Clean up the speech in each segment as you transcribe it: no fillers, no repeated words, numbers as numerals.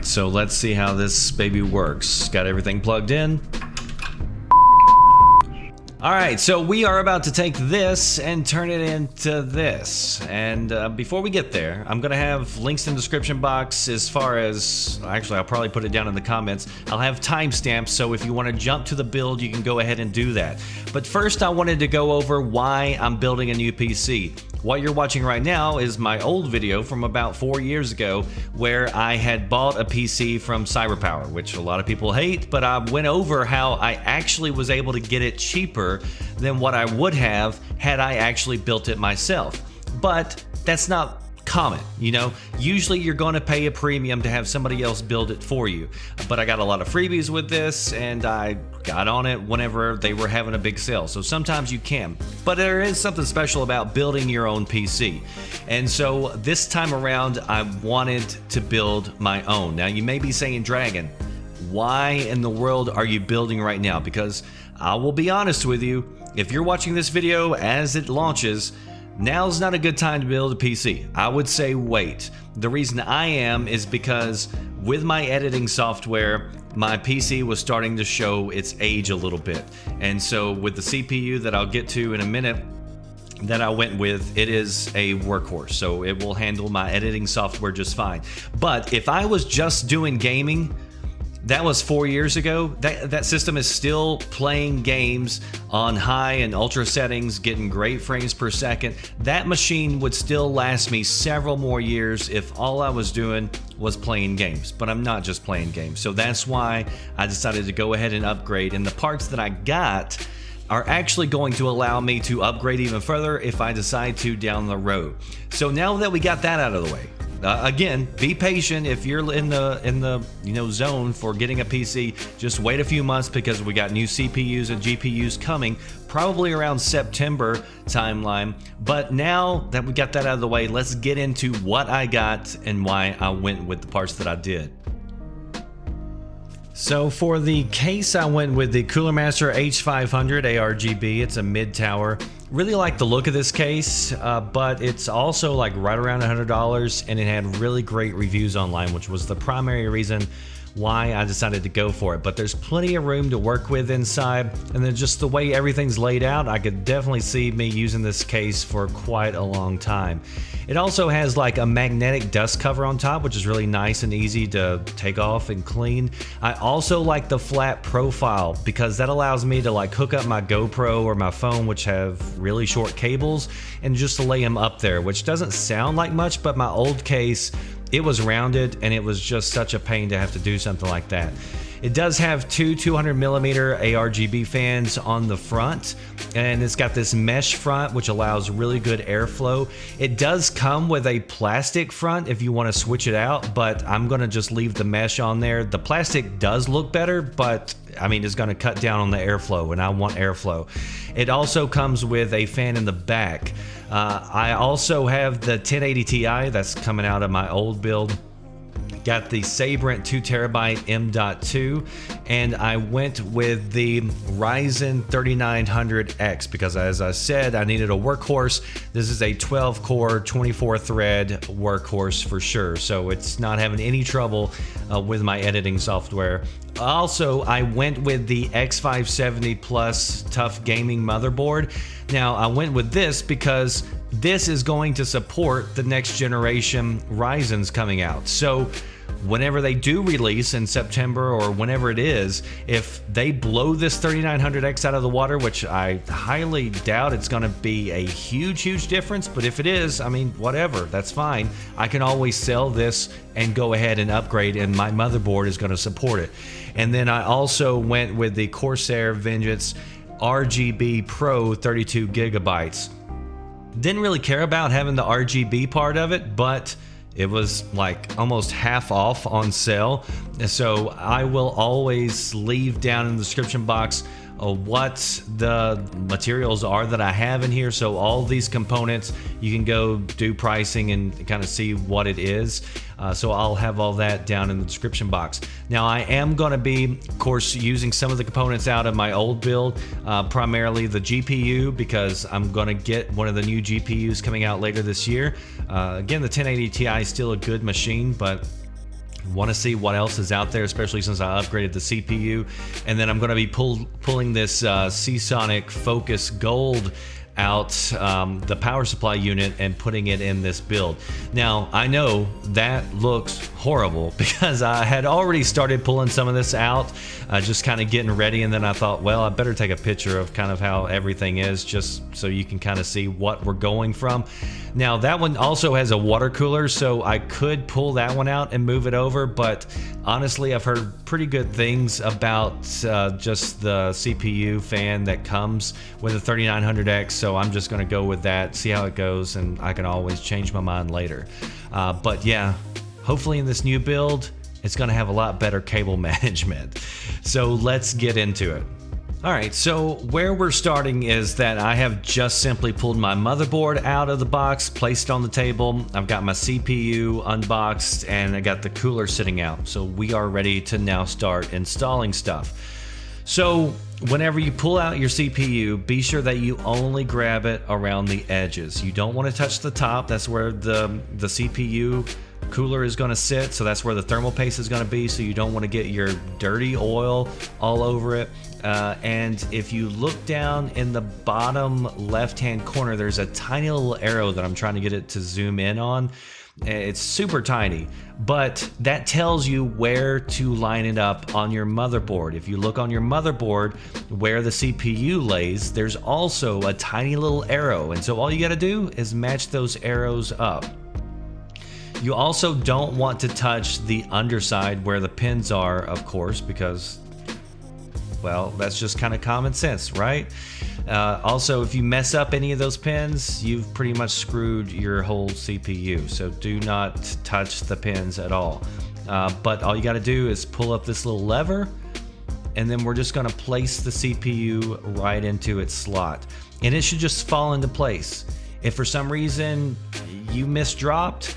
right, so let's see how this baby works. Got everything plugged in. All right, so we are about to take this and turn it into this. And before we get there, I'm gonna have links in the description box as far as, actually I'll probably put it down in the comments. I'll have timestamps, so if you wanna jump to the build, you can go ahead and do that. But first I wanted to go over why I'm building a new PC. What you're watching right now is my old video from about 4 years ago where I had bought a PC from CyberPower, which a lot of people hate, but I went over how I actually was able to get it cheaper than what I would have had I actually built it myself. But that's not common, you know. Usually you're going to pay a premium to have somebody else build it for you. But I got a lot of freebies with this and I got on it whenever they were having a big sale. So sometimes you can, but there is something special about building your own PC. And so this time around I wanted to build my own. Now you may be saying, Dragon, why in the world are you building right now? Because I will be honest with you, if you're watching this video as it launches, now's not a good time to build a PC. I would say wait. The reason I am is because with my editing software, my PC was starting to show its age a little bit. And so with the CPU that I'll get to in a minute that I went with, it is a workhorse. So it will handle my editing software just fine. But if I was just doing gaming, that was 4 years ago. That system is still playing games on high and ultra settings, getting great frames per second. That machine would still last me several more years if all I was doing was playing games. But I'm not just playing games. So that's why I decided to go ahead and upgrade. And the parts that I got are actually going to allow me to upgrade even further if I decide to down the road. So now that we got that out of the way, again, be patient. If you're in the zone for getting a PC, just wait a few months because we got new CPUs and GPUs coming probably around September timeline. But now that we got that out of the way, let's get into what I got and why I went with the parts that I did. So for the case, I went with the Cooler Master H500 ARGB. It's a mid-tower. Really like the look of this case, but it's also like right around $100, and it had really great reviews online, which was the primary reason why I decided to go for it. But there's plenty of room to work with inside, and then just the way everything's laid out, I could definitely see me using this case for quite a long time. It also has like a magnetic dust cover on top, which is really nice and easy to take off and clean. I also like the flat profile because that allows me to like hook up my GoPro or my phone, which have really short cables, and just to lay them up there, which doesn't sound like much, but my old case, it was rounded and it was just such a pain to have to do something like that. It does have two 200mm ARGB fans on the front, and it's got this mesh front which allows really good airflow. It does come with a plastic front if you want to switch it out, but I'm gonna just leave the mesh on there. The plastic does look better, but I mean, it's gonna cut down on the airflow, and I want airflow. It also comes with a fan in the back. I also have the 1080 Ti that's coming out of my old build. Got the Sabrent 2TB M.2, and I went with the Ryzen 3900X because, as I said, I needed a workhorse. This is a 12-core, 24-thread workhorse for sure, so it's not having any trouble with my editing software. Also, I went with the X570 Plus Tough Gaming motherboard. Now, I went with this because this is going to support the next generation Ryzen's coming out. So whenever they do release in September or whenever it is, if they blow this 3900X out of the water, which I highly doubt it's going to be a huge difference, but if it is, I mean, whatever, that's fine. I can always sell this and go ahead and upgrade, and my motherboard is going to support it. And then I also went with the Corsair Vengeance RGB Pro 32GB. Didn't really care about having the RGB part of it, but it was like almost half off on sale. So I will always leave down in the description box what the materials are that I have in here. So all these components, you can go do pricing and kind of see what it is. So I'll have all that down in the description box. Now I am going to be, of course, using some of the components out of my old build, primarily the GPU, because I'm going to get one of the new GPUs coming out later this year. Again, the 1080 Ti is still a good machine, but Want to see what else is out there, especially since I upgraded the CPU. And then I'm going to be pulling this Seasonic Focus Gold out, the power supply unit, and putting it in this build. Now I know that looks horrible because I had already started pulling some of this out, just kind of getting ready, and then I thought, well, I better take a picture of kind of how everything is, just so you can kind of see what we're going from. Now that one also has a water cooler, so I could pull that one out and move it over, but honestly I've heard pretty good things about just the CPU fan that comes with a 3900X, so I'm just going to go with that, see how it goes, and I can always change my mind later. But yeah, hopefully in this new build it's going to have a lot better cable management. So let's get into it. Alright, so where we're starting is that I have just simply pulled my motherboard out of the box, placed it on the table. I've got my CPU unboxed, and I got the cooler sitting out. So we are ready to now start installing stuff. So whenever you pull out your CPU, be sure that you only grab it around the edges. You don't want to touch the top. That's where the CPU cooler is going to sit, so that's where the thermal paste is going to be, so you don't want to get your dirty oil all over it. And if you look down in the bottom left hand corner, there's a tiny little arrow that I'm trying to get it to zoom in on. It's super tiny, but that tells you where to line it up on your motherboard. If you look on your motherboard where the CPU lays, there's also a tiny little arrow, and so all you got to do is match those arrows up. You also don't want to touch the underside where the pins are, of course, because, well, that's just kind of common sense, right? Also, if you mess up any of those pins, you've pretty much screwed your whole CPU, so do not touch the pins at all. But all you got to do is pull up this little lever, and then we're just going to place the CPU right into its slot, and it should just fall into place. If for some reason you misdropped,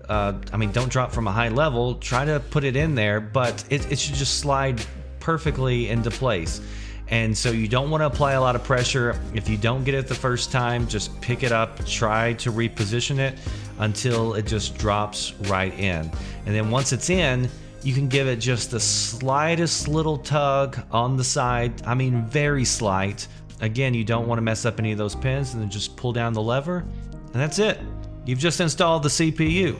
I mean, don't drop from a high level, try to put it in there, but it should just slide perfectly into place. And so you don't want to apply a lot of pressure. If you don't get it the first time, just pick it up, try to reposition it until it just drops right in. And then once it's in, you can give it just the slightest little tug on the side. I mean, very slight. Again, you don't want to mess up any of those pins, and then just pull down the lever, and that's it. You've just installed the CPU.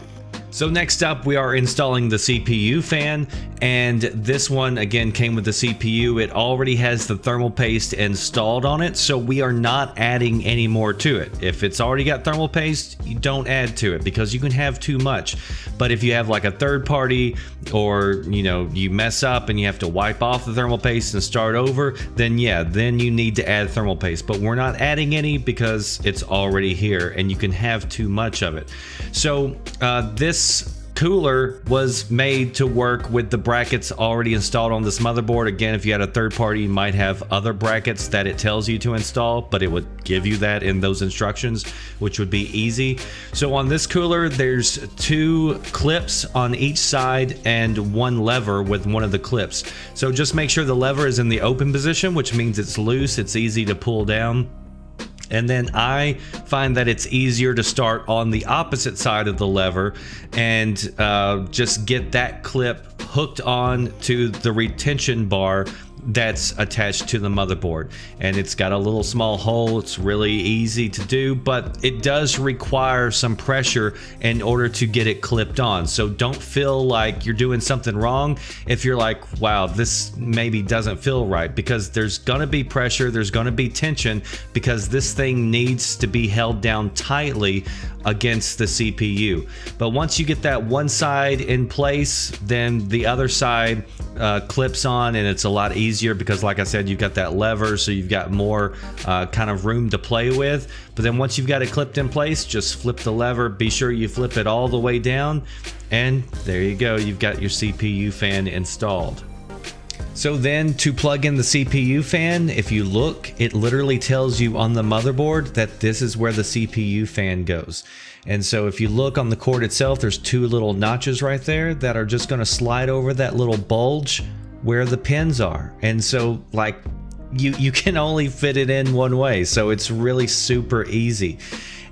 So next up, we are installing the CPU fan, and this one again came with the CPU. It already has the thermal paste installed on it, so we are not adding any more to it. If it's already got thermal paste, you don't add to it because you can have too much. But if you have like a third party, or you mess up and you have to wipe off the thermal paste and start over, then yeah, then you need to add thermal paste. But we're not adding any because it's already here and you can have too much of it. So this cooler was made to work with the brackets already installed on this motherboard. Again, if you had a third party, you might have other brackets that it tells you to install, but it would give you that in those instructions, which would be easy. So on this cooler, there's 2 clips on each side and 1 lever with one of the clips. So just make sure the lever is in the open position, which means it's loose, it's easy to pull down. And then I find that it's easier to start on the opposite side of the lever and just get that clip hooked on to the retention bar that's attached to the motherboard. And it's got a little small hole. It's really easy to do, but it does require some pressure in order to get it clipped on. So don't feel like you're doing something wrong if you're like, wow, this maybe doesn't feel right, because there's gonna be pressure, there's gonna be tension, because this thing needs to be held down tightly against the CPU. But once you get that one side in place, then the other side clips on, and it's a lot easier because, like I said, you've got that lever, so you've got more kind of room to play with. But then once you've got it clipped in place, just flip the lever. Be sure you flip it all the way down, and there you go, you've got your CPU fan installed. So then, to plug in the CPU fan, if you look, it literally tells you on the motherboard that this is where the CPU fan goes. And so if you look on the cord itself, there's 2 little notches right there that are just going to slide over that little bulge where the pins are. And so, like, you can only fit it in one way, so it's really super easy.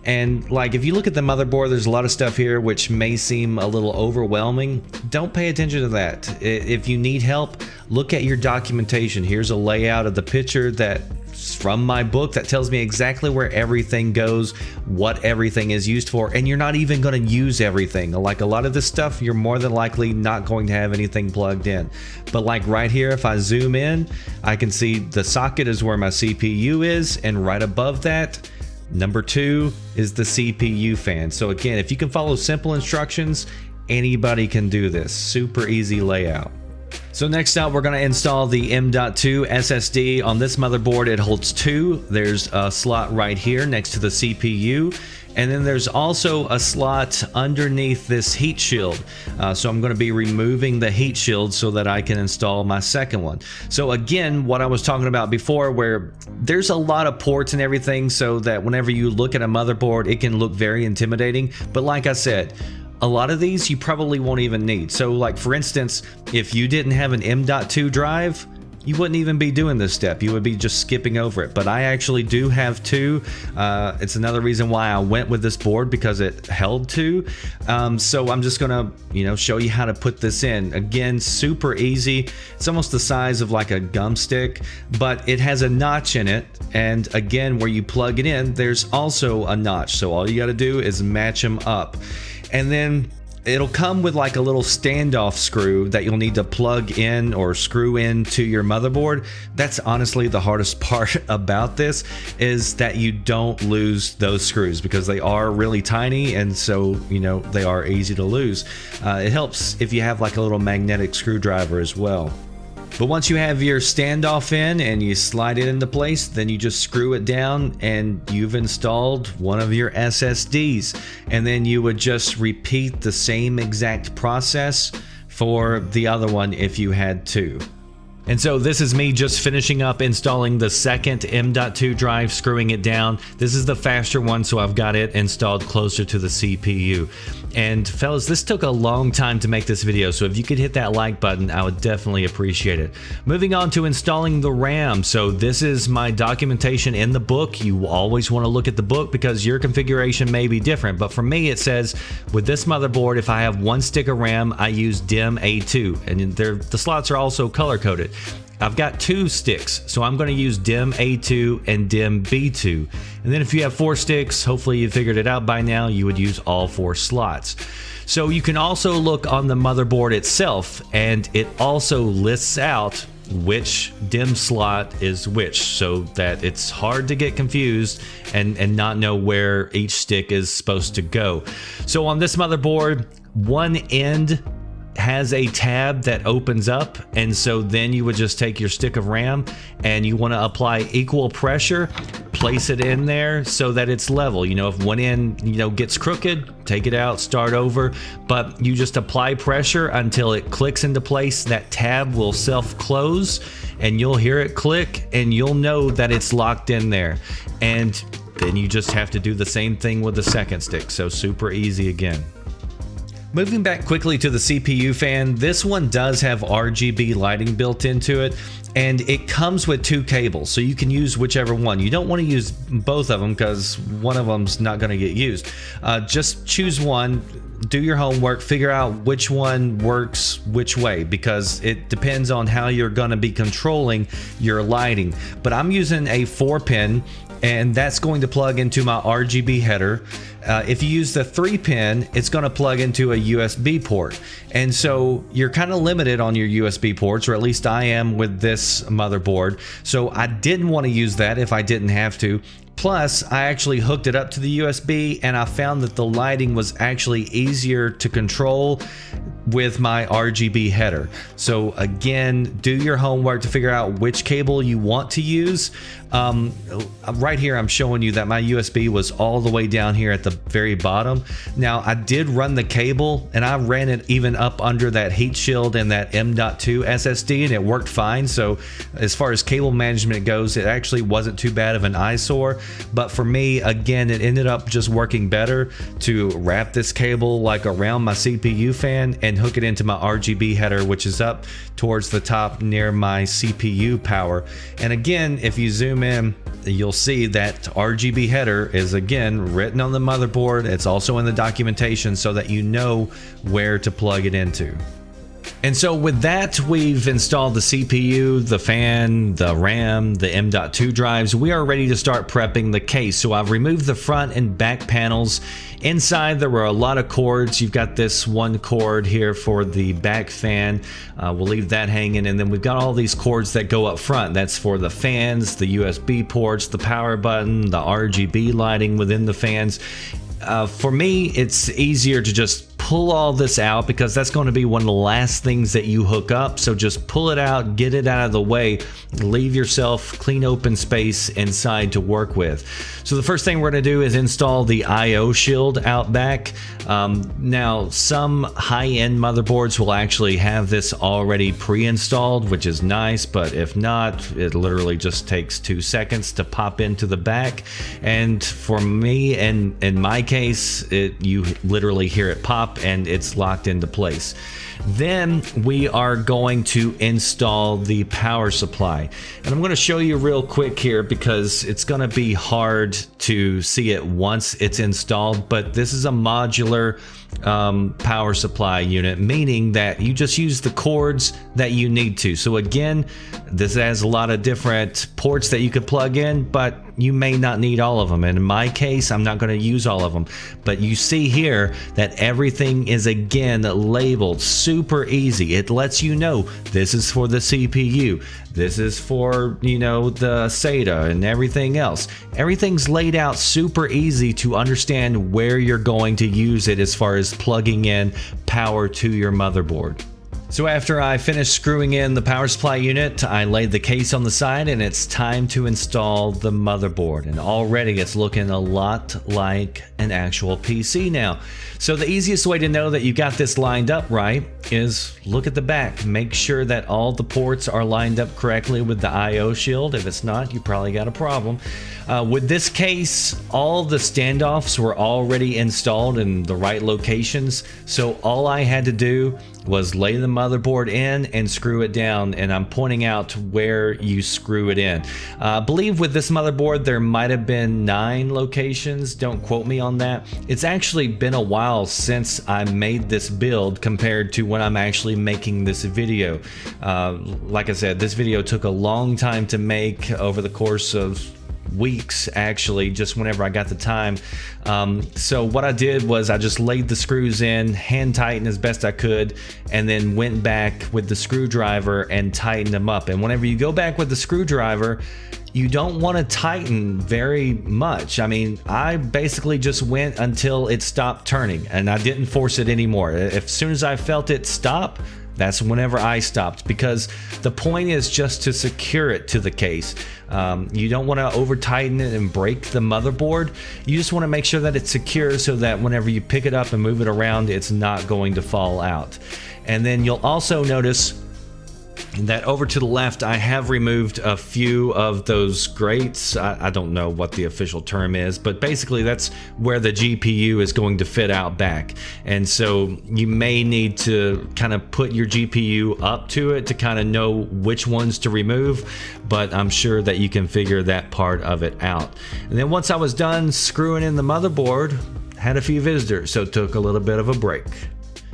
And like, if you look at the motherboard, there's a lot of stuff here which may seem a little overwhelming. Don't pay attention to that. If you need help, look at your documentation. Here's a layout of the picture that's from my book that tells me exactly where everything goes, what everything is used for, and you're not even going to use everything. Like a lot of this stuff, you're more than likely not going to have anything plugged in. But like right here, if I zoom in, I can see the socket is where my CPU is, and right above that, number 2 is the CPU fan. So again, if you can follow simple instructions, anybody can do this. Super easy layout. So next up, we're going to install the M.2 SSD. On this motherboard, it holds 2. There's a slot right here next to the CPU. And then there's also a slot underneath this heat shield. So I'm going to be removing the heat shield so that I can install my second one. So again, what I was talking about before, where there's a lot of ports and everything, so that whenever you look at a motherboard, it can look very intimidating. But like I said, a lot of these you probably won't even need. So like for instance, if you didn't have an M.2 drive, you wouldn't even be doing this step. You would be just skipping over it. But I actually do have 2. It's another reason why I went with this board, because it held 2. So I'm just gonna, show you how to put this in. Again, super easy. It's almost the size of like a gum stick, but it has a notch in it. And again, where you plug it in, there's also a notch. So all you got to do is match them up. And then it'll come with like a little standoff screw that you'll need to plug in or screw into your motherboard. That's honestly the hardest part about this, is that you don't lose those screws, because they are really tiny, and so they are easy to lose. It helps if you have like a little magnetic screwdriver as well. But once you have your standoff in and you slide it into place, then you just screw it down and you've installed one of your SSDs. And then you would just repeat the same exact process for the other one if you had 2. And so this is me just finishing up installing the second M.2 drive, screwing it down. This is the faster one, so I've got it installed closer to the CPU. And fellas, this took a long time to make this video, so if you could hit that like button, I would definitely appreciate it. Moving on to installing the RAM. So this is my documentation in the book. You always want to look at the book because your configuration may be different. But for me, it says with this motherboard, if I have 1 stick of RAM, I use DIMM A2, and the slots are also color coded. I've got 2 sticks, so I'm going to use DIMM A2 and DIMM B2. And then if you have 4 sticks, hopefully you figured it out by now, you would use all 4 slots. So you can also look on the motherboard itself, and it also lists out which DIMM slot is which, so that it's hard to get confused and not know where each stick is supposed to go. So on this motherboard, one end has a tab that opens up, and so then you would just take your stick of RAM and you want to apply equal pressure, place it in there so that it's level. If one end gets crooked, take it out, start over, but you just apply pressure until it clicks into place. That tab will self-close and you'll hear it click and you'll know that it's locked in there. And then you just have to do the same thing with the second stick. So super easy again. Moving back quickly to the CPU fan, this one does have RGB lighting built into it, and it comes with 2 cables, so you can use whichever one. You don't want to use both of them because one of them's not going to get used. Just choose one, do your homework, figure out which one works which way, because it depends on how you're going to be controlling your lighting. But I'm using a 4-pin, and that's going to plug into my RGB header. If you use the 3-pin, it's going to plug into a USB port. And so you're kind of limited on your USB ports, or at least I am with this motherboard. So I didn't want to use that if I didn't have to. Plus, I actually hooked it up to the USB, and I found that the lighting was actually easier to control with my RGB header. So again, do your homework to figure out which cable you want to use. Right here, I'm showing you that my USB was all the way down here at the very bottom. Now, I did run the cable, and I ran it even up under that heat shield and that M.2 SSD, and it worked fine. So as far as cable management goes, it actually wasn't too bad of an eyesore. But for me, again, it ended up just working better to wrap this cable like around my CPU fan and hook it into my RGB header, which is up towards the top near my CPU power. And again, if you zoom in, you'll see see that RGB header is again written on the motherboard. It's also in the documentation so that you know where to plug it into. And so with that, we've installed the CPU, the fan, the RAM, the M.2 drives. We are ready to start prepping the case. So I've removed the front and back panels. Inside, there were a lot of cords. You've got this one cord here for the back fan. We'll leave that hanging. And then we've got all these cords that go up front. That's for the fans, the USB ports, the power button, the RGB lighting within the fans. For me, it's easier to just pull all this out because that's going to be one of the last things that you hook up. So just pull it out, get it out of the way, leave yourself clean open space inside to work with. So the first thing we're going to do is install the IO shield out back. Now, some high-end motherboards will actually have this already pre-installed, which is nice, but if not, it literally just takes 2 seconds to pop into the back. And for me, and in my case, you literally hear it pop and it's locked into place. Then we are going to install the power supply, and I'm going to show you real quick here because it's going to be hard to see it once it's installed, but this is a modular power supply unit, meaning that you just use the cords that you need to. So again, this has a lot of different ports that you could plug in, but you may not need all of them. And in my case, I'm not going to use all of them, but you see here that everything is again labeled super easy. It lets you know this is for the CPU, this is for, you know, the SATA and everything else. Everything's laid out super easy to understand where you're going to use it as far as plugging in power to your motherboard. So after I finished screwing in the power supply unit, I laid the case on the side and it's time to install the motherboard. And already it's looking a lot like an actual PC now. So the easiest way to know that you got this lined up right is look at the back. Make sure that all the ports are lined up correctly with the IO shield. If it's not, you probably got a problem. With this case, all the standoffs were already installed in the right locations. So all I had to do was lay the motherboard in and screw it down, and I'm pointing out where you screw it in. I believe with this motherboard there might have been 9 locations. Don't quote me on that. It's actually been a while since I made this build compared to when I'm actually making this video. Like I said, this video took a long time to make over the course of weeks, actually, just whenever I got the time. So what I did was I just laid the screws in, hand tightened as best I could, and then went back with the screwdriver and tightened them up. And whenever you go back with the screwdriver, you don't want to tighten very much. I mean, I basically just went until it stopped turning and I didn't force it anymore. As soon as I felt it stop, that's whenever I stopped, because the point is just to secure it to the case. You don't want to over tighten it and break the motherboard. You just want to make sure that it's secure so that whenever you pick it up and move it around, it's not going to fall out. And then you'll also notice that over to the left, I have removed a few of those grates. I don't know what the official term is, but basically that's where the GPU is going to fit out back. And so you may need to kind of put your GPU up to it to kind of know which ones to remove, but I'm sure that you can figure that part of it out. And then once I was done screwing in the motherboard, had a few visitors, so took a little bit of a break.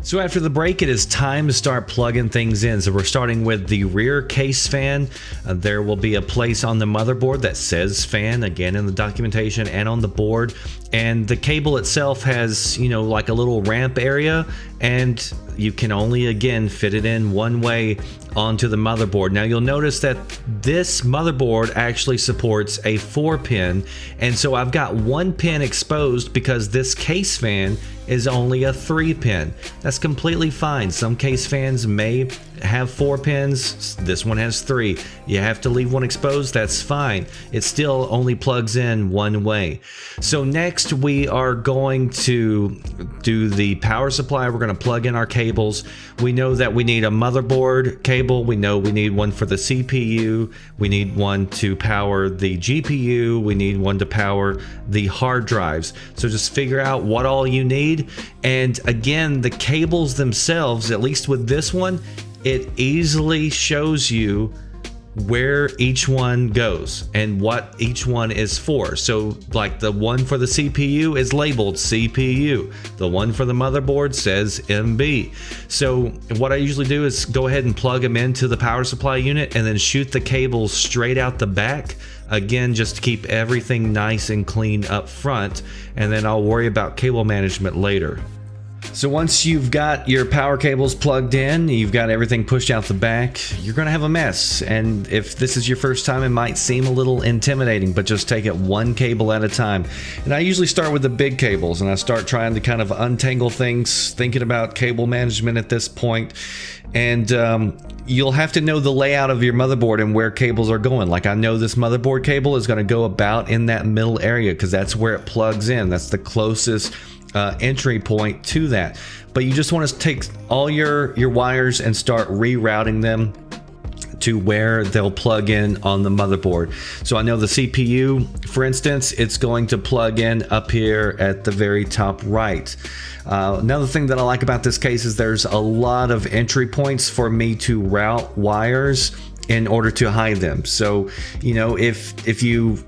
So after the break, it is time to start plugging things in. So we're starting with the rear case fan. There will be a place on the motherboard that says fan, again in the documentation and on the board. And the cable itself has, you know, like a little ramp area, and you can only, again, fit it in one way onto the motherboard. Now you'll notice that this motherboard actually supports a 4-pin, and so I've got 1 pin exposed because this case fan is only a 3-pin. That's completely fine. Some case fans may have 4 pins. This one has 3. You have to leave one exposed. That's fine. It still only plugs in one way. So next we are going to do the power supply. We're going to plug in our cables. We know that we need a motherboard cable. We know we need one for the CPU. We need one to power the GPU. We need one to power the hard drives. So just figure out what all you need. And again, the cables themselves, at least with this one, it easily shows you where each one goes and what each one is for. So like the one for the CPU is labeled CPU. The one for the motherboard says MB. So what I usually do is go ahead and plug them into the power supply unit and then shoot the cables straight out the back. Again, just to keep everything nice and clean up front, and then I'll worry about cable management later. So once you've got your power cables plugged in, you've got everything pushed out the back, you're gonna have a mess. And if this is your first time, it might seem a little intimidating, but just take it one cable at a time. And I usually start with the big cables, and I start trying to kind of untangle things, thinking about cable management at this point. And you'll have to know the layout of your motherboard and where cables are going. Like I know this motherboard cable is gonna go about in that middle area because that's where it plugs in. That's the closest entry point to that. But you just want to take all your wires and start rerouting them to where they'll plug in on the motherboard. So I know the CPU, for instance, it's going to plug in up here at the very top right. Another thing that I like about this case is there's a lot of entry points for me to route wires in order to hide them. So, you know, if you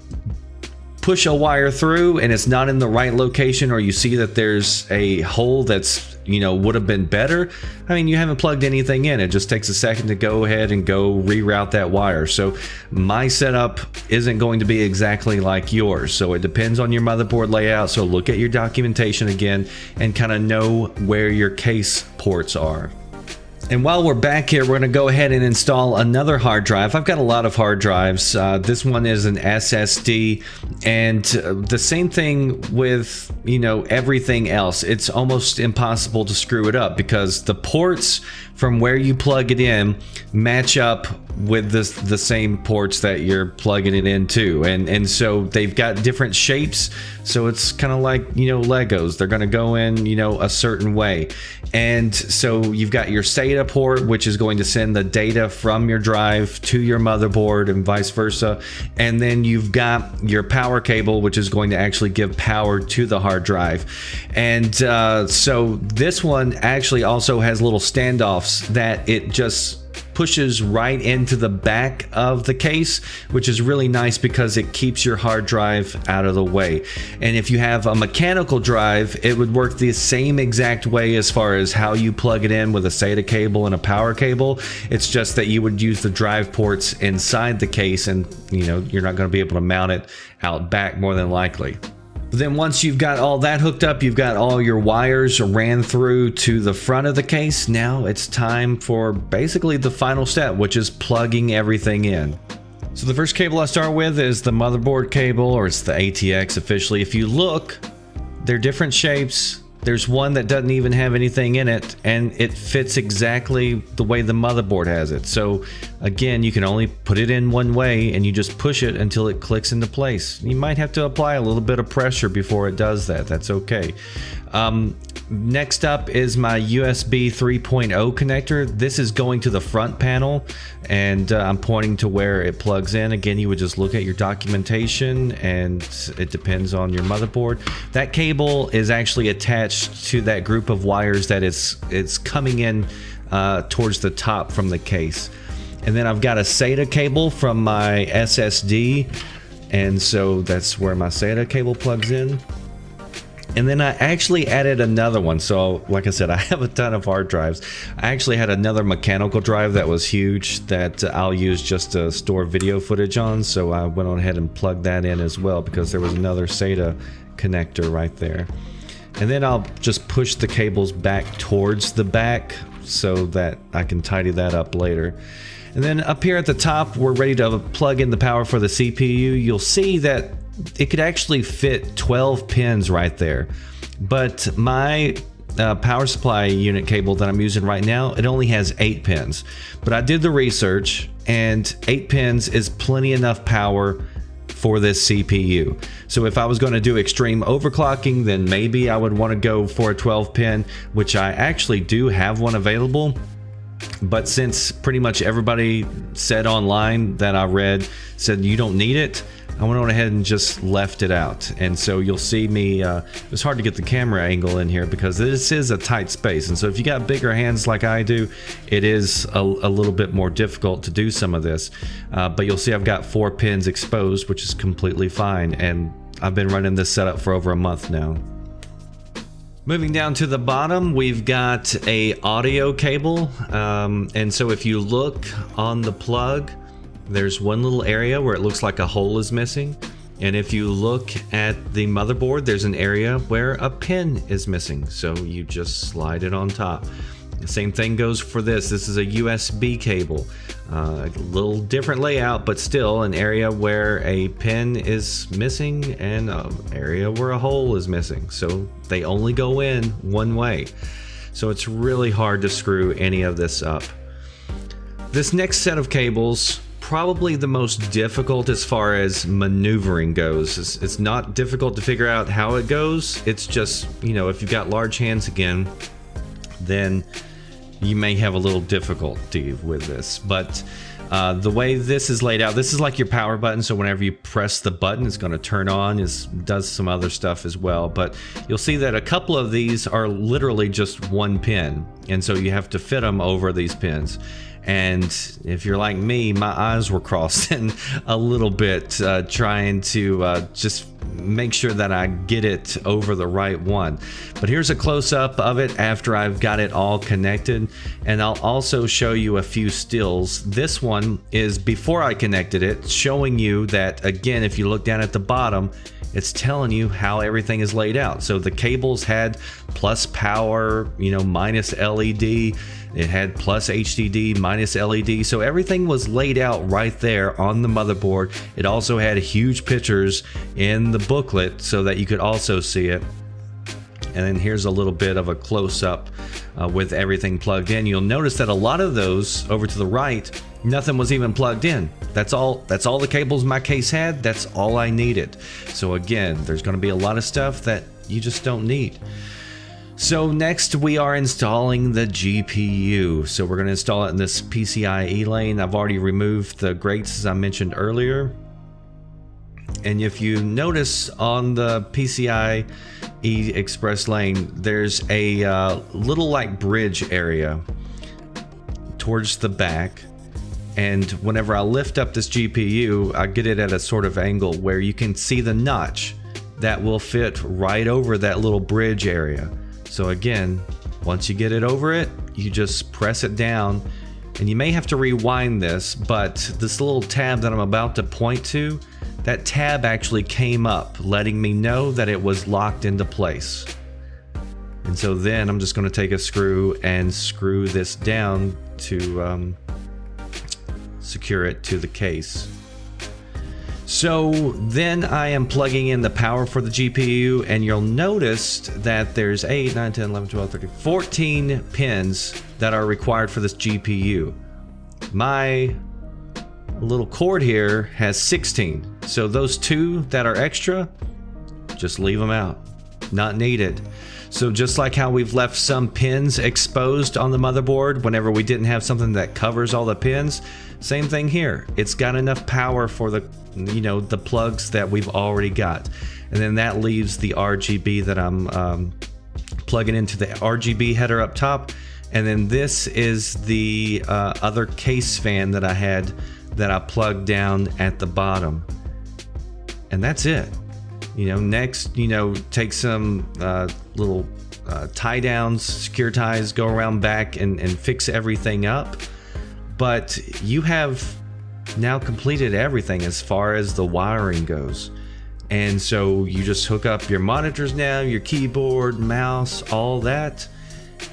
push a wire through and it's not in the right location, or you see that there's a hole that's, you know, would have been better, I mean, you haven't plugged anything in. It just takes a second to go ahead and go reroute that wire. So my setup isn't going to be exactly like yours. So it depends on your motherboard layout. So look at your documentation again and kind of know where your case ports are. And while we're back here, we're going to go ahead and install another hard drive. I've got a lot of hard drives. This one is an SSD, and the same thing with, you know, everything else. It's almost impossible to screw it up because the ports from where you plug it in match up with the same ports that you're plugging it into, and so they've got different shapes. So it's kind of like, you know, Legos. They're going to go in, you know, a certain way. And so you've got your SATA port, which is going to send the data from your drive to your motherboard and vice versa. And then you've got your power cable, which is going to actually give power to the hard drive. And so this one actually also has little standoffs that it just pushes right into the back of the case, which is really nice because it keeps your hard drive out of the way. And if you have a mechanical drive, it would work the same exact way as far as how you plug it in with a SATA cable and a power cable. It's just that you would use the drive ports inside the case, and you know, you're not going to be able to mount it out back more than likely. Then once you've got all that hooked up, you've got all your wires ran through to the front of the case. Now it's time for basically the final step, which is plugging everything in. So the first cable I start with is the motherboard cable, or it's the ATX officially. If you look, they're different shapes. There's one that doesn't even have anything in it, and it fits exactly the way the motherboard has it. So again, you can only put it in one way, and you just push it until it clicks into place. You might have to apply a little bit of pressure before it does that. That's okay. Next up is my USB 3.0 connector. This is going to the front panel, and I'm pointing to where it plugs in. Again, you would just look at your documentation, and it depends on your motherboard. That cable is actually attached to that group of wires that it's coming in towards the top from the case. And then I've got a SATA cable from my SSD, and so that's where my SATA cable plugs in. And then I actually added another one. So like I said, I have a ton of hard drives. I actually had another mechanical drive that was huge that I'll use just to store video footage on. So I went on ahead and plugged that in as well because there was another SATA connector right there. And then I'll just push the cables back towards the back so that I can tidy that up later. And then up here at the top, we're ready to plug in the power for the CPU. You'll see that it could actually fit 12 pins right there, but my power supply unit cable that I'm using right now, it only has 8 pins. But I did the research, and 8 pins is plenty enough power for this CPU. So if I was going to do extreme overclocking, then maybe I would want to go for a 12 pin, which I actually do have one available. But since pretty much everybody said online that I read said you don't need it, I went on ahead and just left it out. And so you'll see me, it's hard to get the camera angle in here because this is a tight space. And so if you got bigger hands like I do, it is a little bit more difficult to do some of this. But you'll see I've got 4 pins exposed, which is completely fine. And I've been running this setup for over a month now. Moving down to the bottom, we've got a audio cable. And so if you look on the plug, there's one little area where it looks like a hole is missing. And if you look at the motherboard, there's an area where a pin is missing. So you just slide it on top. The same thing goes for this. This is a USB cable. A little different layout, but still an area where a pin is missing and an area where a hole is missing. So they only go in one way. So it's really hard to screw any of this up. This next set of cables, probably the most difficult as far as maneuvering goes. It's not difficult to figure out how it goes. It's just, you know, if you've got large hands again, then you may have a little difficulty with this. But the way this is laid out, this is like your power button. So whenever you press the button, it's going to turn on. It does some other stuff as well. But you'll see that a couple of these are literally just one pin. And so you have to fit them over these pins. And if you're like me, my eyes were crossing a little bit trying to just make sure that I get it over the right one. But here's a close-up of it after I've got it all connected. And I'll also show you a few stills. This one is before I connected it, showing you that, again, if you look down at the bottom, it's telling you how everything is laid out. So the cables had plus power, you know, minus LED. It had plus HDD, minus LED. So everything was laid out right there on the motherboard. It also had huge pictures in the booklet so that you could also see it. And then here's a little bit of a close-up with everything plugged in. You'll notice that a lot of those over to the right, nothing was even plugged in. That's all the cables my case had. That's all I needed. So again, there's going to be a lot of stuff that you just don't need. So next we are installing the GPU. So we're going to install it in this PCIe lane. I've already removed the grates as I mentioned earlier. And if you notice on the PCIe express lane, there's a little like bridge area towards the back. And whenever I lift up this GPU, I get it at a sort of angle where you can see the notch that will fit right over that little bridge area. So again, once you get it over it, you just press it down. And you may have to rewind this, but this little tab that I'm about to point to, that tab actually came up, letting me know that it was locked into place. And so then I'm just going to take a screw and screw this down to secure it to the case. So then I am plugging in the power for the GPU, and you'll notice that there's 8, 9, 10, 11, 12, 13, 14 pins that are required for this GPU. My little cord here has 16. So those 2 that are extra, just leave them out. Not needed. So just like how we've left some pins exposed on the motherboard whenever we didn't have something that covers all the pins, same thing here. It's got enough power for the, you know, the plugs that we've already got. And then that leaves the RGB that I'm plugging into the RGB header up top. And then this is the other case fan that I had that I plugged down at the bottom. And that's it. You know, next, you know, take some little tie downs, secure ties, go around back and fix everything up. But you have now completed everything as far as the wiring goes. And so you just hook up your monitors now, your keyboard, mouse, all that,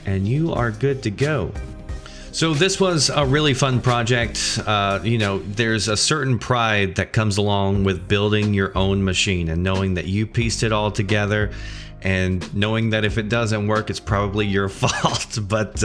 and you are good to go. So this was a really fun project. You know, there's a certain pride that comes along with building your own machine and knowing that you pieced it all together and knowing that if it doesn't work, it's probably your fault. But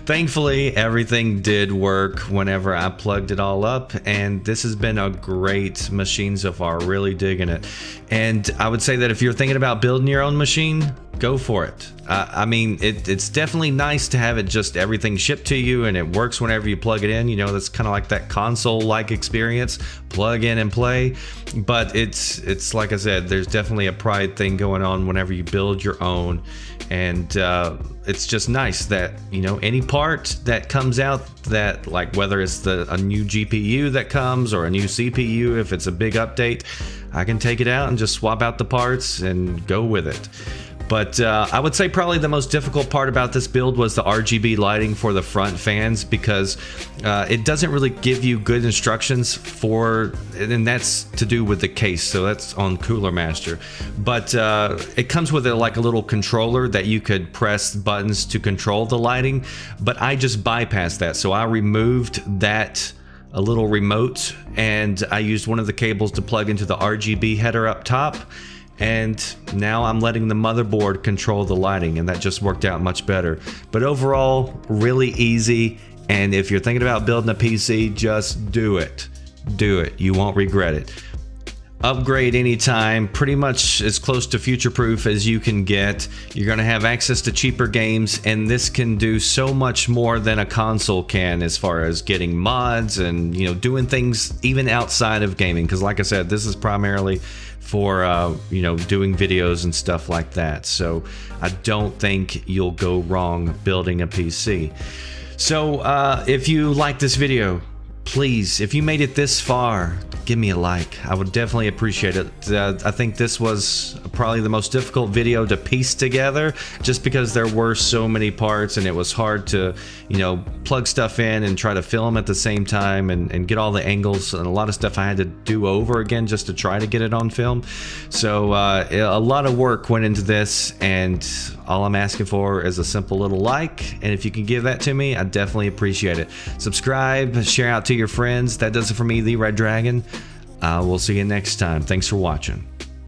thankfully, everything did work whenever I plugged it all up. And this has been a great machine so far, really digging it. And I would say that if you're thinking about building your own machine, go for it. I mean, it's definitely nice to have it just everything shipped to you and it works whenever you plug it in. You know, that's kind of like that console-like experience, plug in and play. But it's like I said, there's definitely a pride thing going on whenever you build your own, and it's just nice that, you know, any part that comes out, that like whether it's a new GPU that comes or a new CPU, if it's a big update, I can take it out and just swap out the parts and go with it. But I would say probably the most difficult part about this build was the RGB lighting for the front fans, because it doesn't really give you good instructions for, and that's to do with the case, so that's on Cooler Master. But it comes with like a little controller that you could press buttons to control the lighting, but I just bypassed that, so I removed that a little remote and I used one of the cables to plug into the RGB header up top. And now I'm letting the motherboard control the lighting, and that just worked out much better. But overall, really easy, and if you're thinking about building a PC, just do it. Do it. You won't regret it. Upgrade anytime, pretty much as close to future-proof as you can get. You're going to have access to cheaper games, and this can do so much more than a console can as far as getting mods and, you know, doing things even outside of gaming. Because like I said, this is primarily for you know, doing videos and stuff like that. So I don't think you'll go wrong building a PC. So if you like this video, please, if you made it this far, give me a like. I would definitely appreciate it. I think this was probably the most difficult video to piece together, just because there were so many parts and it was hard to, you know, plug stuff in and try to film at the same time and get all the angles, and a lot of stuff I had to do over again just to try to get it on film. So a lot of work went into this, and all I'm asking for is a simple little like, and if you can give that to me, I definitely appreciate it. Subscribe, share out to your friends. That does it for me, the Red Dragon. We'll see you next time. Thanks for watching.